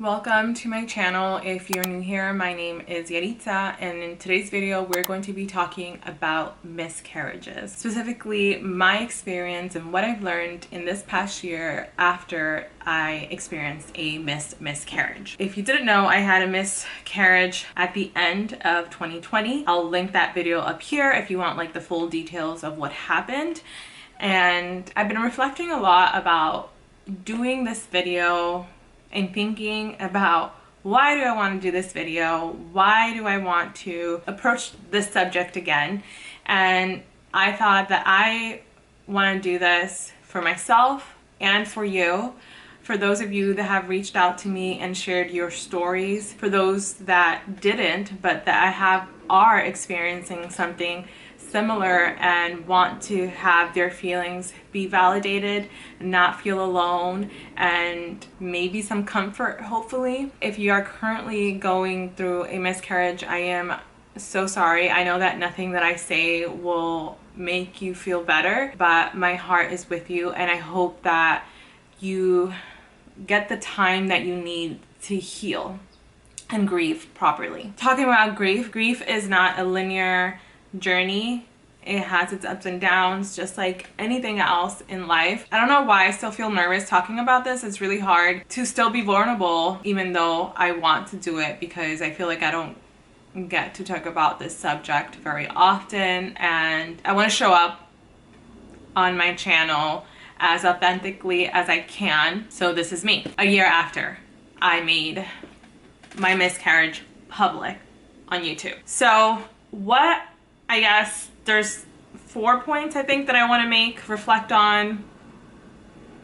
Welcome to my channel. If you're new here, my name is Yaritza, and in today's video we're going to be talking about miscarriages, specifically my experience and what I've learned in this past year after I experienced a miscarriage. If you didn't know, I had a miscarriage at the end of 2020. I'll link that video up here if you want like the full details of what happened. And I've been reflecting a lot about doing this video and thinking about why do I want to do this video? Why do I want to approach this subject again? And I thought that I want to do this for myself and for you, for those of you that have reached out to me and shared your stories, for those that didn't, but that are experiencing something similar and want to have their feelings be validated, not feel alone, and maybe some comfort, hopefully. If you are currently going through a miscarriage, I am so sorry. I know that nothing that I say will make you feel better, but my heart is with you, and I hope that you get the time that you need to heal and grieve properly. Talking about grief is not a linear journey. It has its ups and downs, just like anything else in life. I don't know why I still feel nervous talking about this. It's really hard to still be vulnerable, even though I want to do it, because I feel like I don't get to talk about this subject very often, and I want to show up on my channel as authentically as I can. So this is me a year after I made my miscarriage public on YouTube. So what, I guess there's 4 points I think that I want to make. Reflect on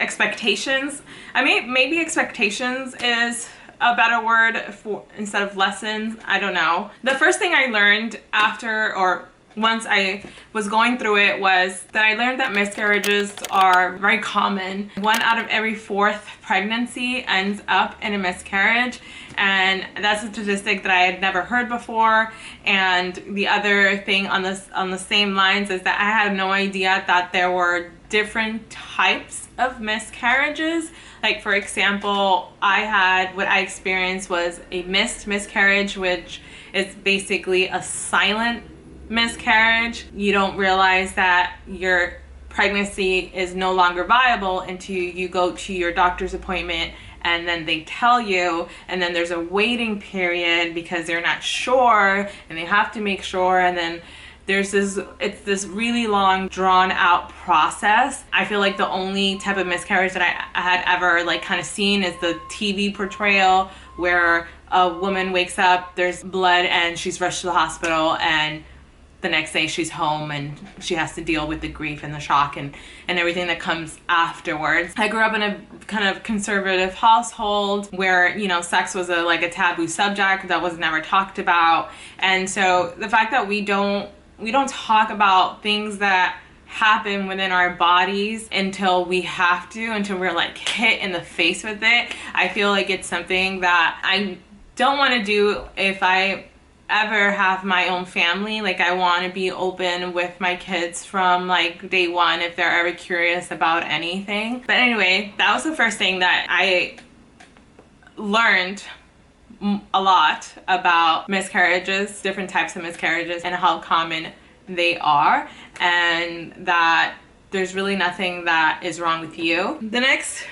expectations. I mean, maybe expectations is a better word for instead of lessons. I don't know. The first thing I learned after, or once I was going through it, was that I learned that miscarriages are very common. 1 out of every 4th pregnancy ends up in a miscarriage, and that's a statistic that I had never heard before. And the other thing on the same lines is that I had no idea that there were different types of miscarriages. Like, for example, what I experienced was a missed miscarriage, which is basically a silent miscarriage. You don't realize that your pregnancy is no longer viable until you go to your doctor's appointment, and then they tell you, and then there's a waiting period because they're not sure and they have to make sure, and then it's this really long drawn out process. I feel like the only type of miscarriage that I had ever like kind of seen is the TV portrayal where a woman wakes up, there's blood, and she's rushed to the hospital, and the next day she's home and she has to deal with the grief and the shock and everything that comes afterwards. I grew up in a kind of conservative household where, you know, sex was a taboo subject that was never talked about. And so the fact that we don't talk about things that happen within our bodies until we're like hit in the face with it, I feel like it's something that I don't want to do if I ever have my own family. Like, I want to be open with my kids from like day one if they're ever curious about anything. But anyway, that was the first thing that I learned a lot about miscarriages, different types of miscarriages, and how common they are, and that there's really nothing that is wrong with you. The next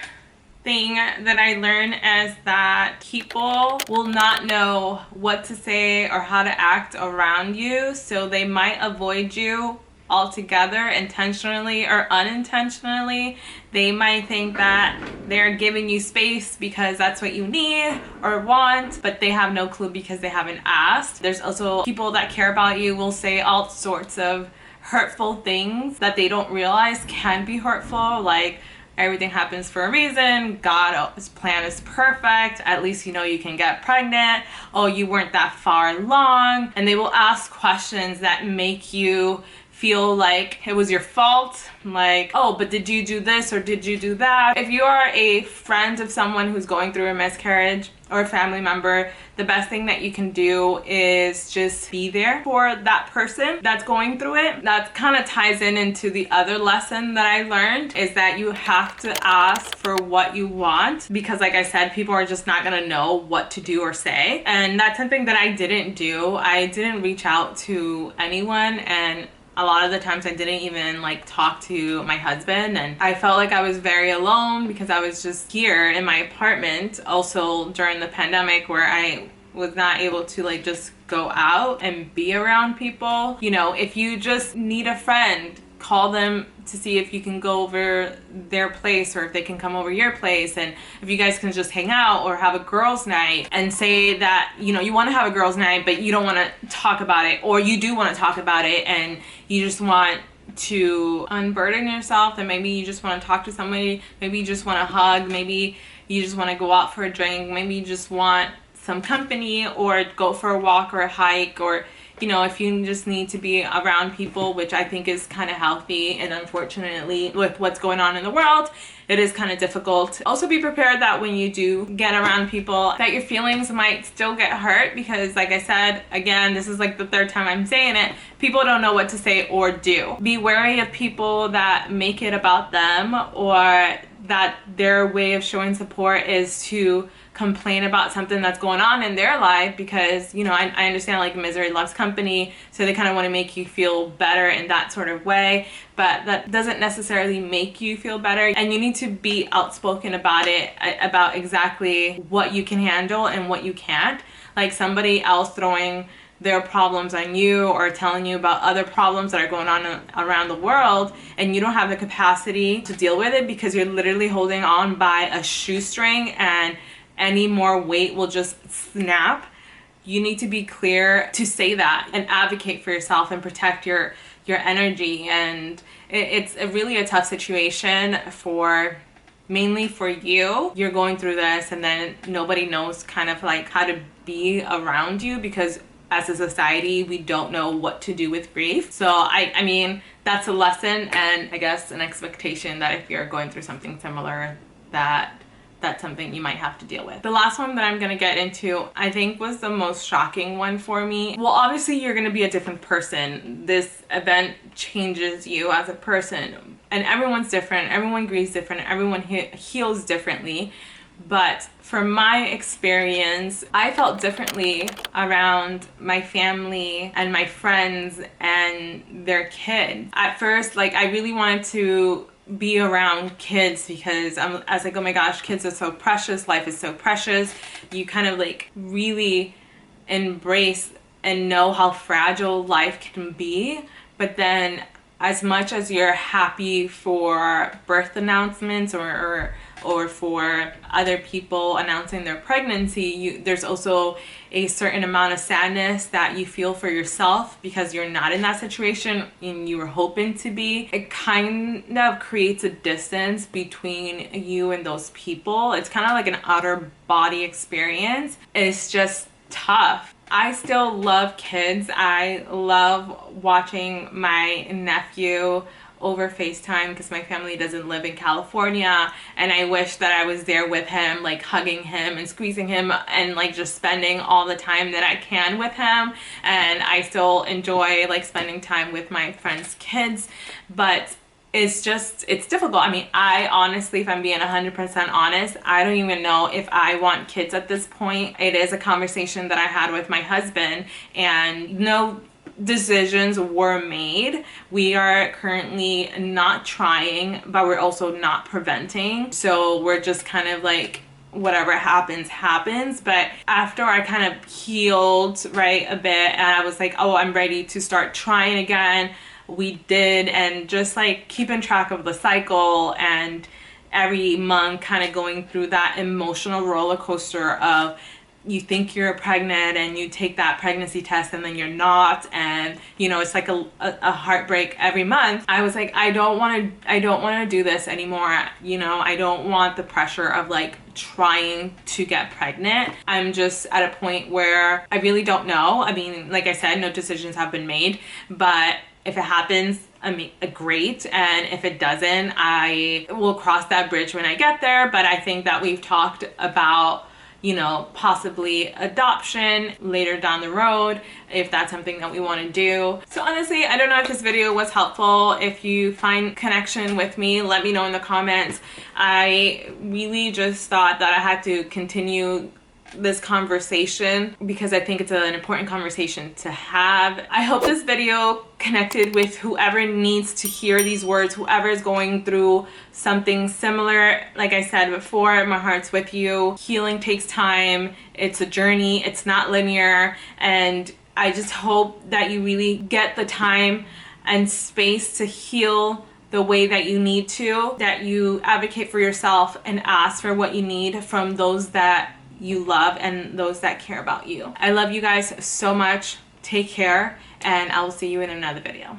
thing that I learned is that people will not know what to say or how to act around you, so they might avoid you altogether, intentionally or unintentionally. They might think that they're giving you space because that's what you need or want, but they have no clue because they haven't asked. There's also people that care about you will say all sorts of hurtful things that they don't realize can be hurtful, like everything happens for a reason, God's plan is perfect, at least you know you can get pregnant, oh, you weren't that far along. And they will ask questions that make you feel like it was your fault, like, oh, but did you do this or did you do that? If you are a friend of someone who's going through a miscarriage or a family member, the best thing that you can do is just be there for that person that's going through it. That kind of ties into the other lesson that I learned, is that you have to ask for what you want, because like I said, people are just not gonna know what to do or say. And that's something that I didn't do. I didn't reach out to anyone, and a lot of the times I didn't even like talk to my husband, and I felt like I was very alone because I was just here in my apartment, also during the pandemic, where I was not able to like just go out and be around people. You know, if you just need a friend, call them to see if you can go over their place or if they can come over your place, and if you guys can just hang out or have a girls' night, and say that, you know, you want to have a girls' night but you don't want to talk about it, or you do want to talk about it and you just want to unburden yourself, and maybe you just want to talk to somebody, maybe you just want to hug, maybe you just want to go out for a drink, maybe you just want some company or go for a walk or a hike, or you know, if you just need to be around people, which I think is kind of healthy. And unfortunately, with what's going on in the world, it is kind of difficult. Also be prepared that when you do get around people, that your feelings might still get hurt, because like I said, again, this is like the third time I'm saying it, people don't know what to say or do. Be wary of people that make it about them, or that their way of showing support is to complain about something that's going on in their life, because you know, I understand like misery loves company, so they kind of want to make you feel better in that sort of way, but that doesn't necessarily make you feel better. And you need to be outspoken about it, about exactly what you can handle and what you can't. Like somebody else throwing their problems on you or telling you about other problems that are going on around the world, and you don't have the capacity to deal with it because you're literally holding on by a shoestring, and any more weight will just snap. You need to be clear to say that and advocate for yourself and protect your energy. And it's really a tough situation for mainly for you. You're going through this, and then nobody knows kind of like how to be around you, because as a society we don't know what to do with grief. So I mean, that's a lesson, and I guess an expectation that if you're going through something similar, that's something you might have to deal with. The last one that I'm gonna get into, I think was the most shocking one for me. Well, obviously you're gonna be a different person. This event changes you as a person, and everyone's different, everyone grieves different, everyone heals differently. But from my experience, I felt differently around my family and my friends and their kids. At first, like, I really wanted to be around kids, because I was like, oh my gosh, kids are so precious, life is so precious. You kind of like really embrace and know how fragile life can be. But then as much as you're happy for birth announcements or for other people announcing their pregnancy, there's also a certain amount of sadness that you feel for yourself, because you're not in that situation and you were hoping to be. It kind of creates a distance between you and those people. It's kind of like an outer body experience. It's just tough. I still love kids. I love watching my nephew over FaceTime, because my family doesn't live in California, and I wish that I was there with him, like hugging him and squeezing him and like just spending all the time that I can with him. And I still enjoy like spending time with my friends' kids, but it's difficult. I mean, I honestly, if I'm being 100% honest, I don't even know if I want kids at this point. It is a conversation that I had with my husband, and no decisions were made. We are currently not trying, but we're also not preventing. So we're just kind of like, whatever happens, happens. But after I kind of healed, right, a bit, and I was like, oh, I'm ready to start trying again, we did. And just like keeping track of the cycle, and every month kind of going through that emotional roller coaster of, you think you're pregnant and you take that pregnancy test and then you're not, and you know, it's like a heartbreak every month. I was like, I don't want to do this anymore. You know, I don't want the pressure of like trying to get pregnant. I'm just at a point where I really don't know. I mean, like I said, no decisions have been made, but If it happens, great, and if it doesn't, I will cross that bridge when I get there. But I think that we've talked about, you know, possibly adoption later down the road, if that's something that we want to do. So honestly, I don't know if this video was helpful. If you find connection with me, let me know in the comments. I really just thought that I had to continue this conversation because I think it's an important conversation to have. I hope this video connected with whoever needs to hear these words, whoever is going through something similar. Like I said before, my heart's with you. Healing takes time. It's a journey. It's not linear. And I just hope that you really get the time and space to heal the way that you need to, that you advocate for yourself and ask for what you need from those that you love and those that care about you. I love you guys so much. Take care, and I will see you in another video.